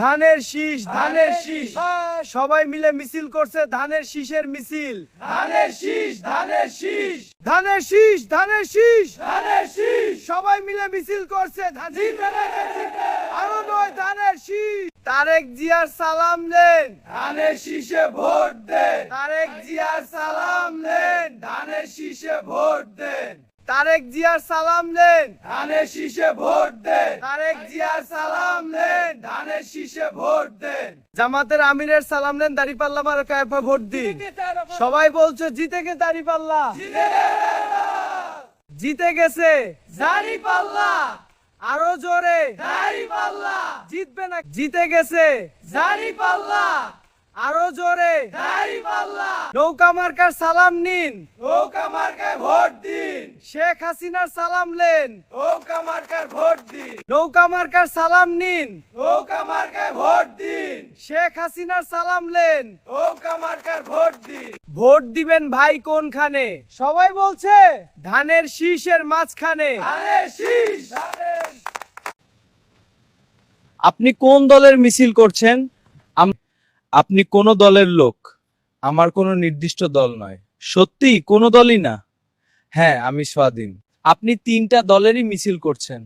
ধানের শীষ, ধানের শীষ। সবাই মিলে মিছিল করছে ধানের শীষের মিছিল। ধানের শীষ, ধানের শীষ, ধানের শীষ, ধানের শীষ, ধানের শীষ। সবাই মিলে মিছিল করছে আরো নয় ধানের শীষ। তারেক জিয়ার সালাম নেন, ধানের শীষে ভোট দেন। তারেক জিয়ার সালাম নেন, ধানের শীষে ভোট দেন। তারেক জিয়ার সালাম নেন, ধানের শীষে ভোট দেন। তারেক জিয়ার সালাম নেন, ধানের শীষে ভোট দেন। জামাতের আমিরের সালাম নেন, দাঁড়িপাল্লা মার্কায় ভোট দিন। সবাই বলছে জিতে গে দাঁড়িপাল্লা, জিতে গেছে দাঁড়িপাল্লা। আরো জোরে দাঁড়িপাল্লা, জিতবে না, জিতে গেছে দাঁড়িপাল্লা। আরো জোরে দাঁড়িপাল্লা। নৌকা মার্কার সালাম নিন, নৌকা মার্কায় ভোট দিন। শেখ হাসিনার সালাম নেন, নৌকা মার্কার ভোট দিন। নৌকা মার্কার সালাম নিন, নৌকা মার্কায় ভোট দিন। শেখ হাসিনার সালাম নেন, নৌকা মার্কার ভোট দিন। ভোট দিবেন ভাই কোনখানে? সবাই বলছে ধানের শীষের মাঝখানে। ধানের শীষ। আপনি কোন দলের মিছিল করছেন? আপনি কোন দলের লোক? আমার কোনো নির্দিষ্ট দল নয়। সত্যি কোনো দলই না? হ্যাঁ, আমি স্বাধীন। আপনি 3টা দলেরই মিছিল করছেন?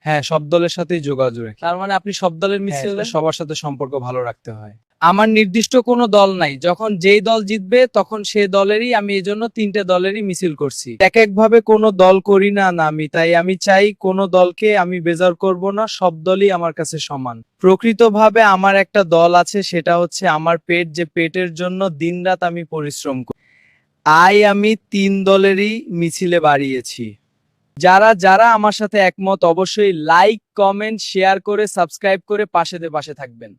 হ্যাঁ, সব দলের সাথেই যোগাযোগ রাখি। তার মানে আপনি সব দলের মিছিল? সবার সাথে সম্পর্ক ভালো রাখতে হয়। আমার নির্দিষ্ট কোনো দল নাই। যখন যেই দল জিতবে তখন সেই দলেরই আমি এজন্য 3টে দলেরই মিছিল করছি। এক একভাবে কোনো দল করি না আমি, তাই আমি চাই কোনো দলকে আমি বেজার করব না, সব দলই আমার কাছে সমান। প্রকৃতভাবে আমার একটা দল আছে, সেটা হচ্ছে আমার পেট, যে পেটের জন্য দিনরাত আমি পরিশ্রম করি। আমি 3 দলেরই মিছিলে বাড়িয়েছি। যারা যারা আমার সাথে একমত অবশ্যই লাইক, কমেন্ট, শেয়ার করে সাবস্ক্রাইব করে পাশে থাকবেন।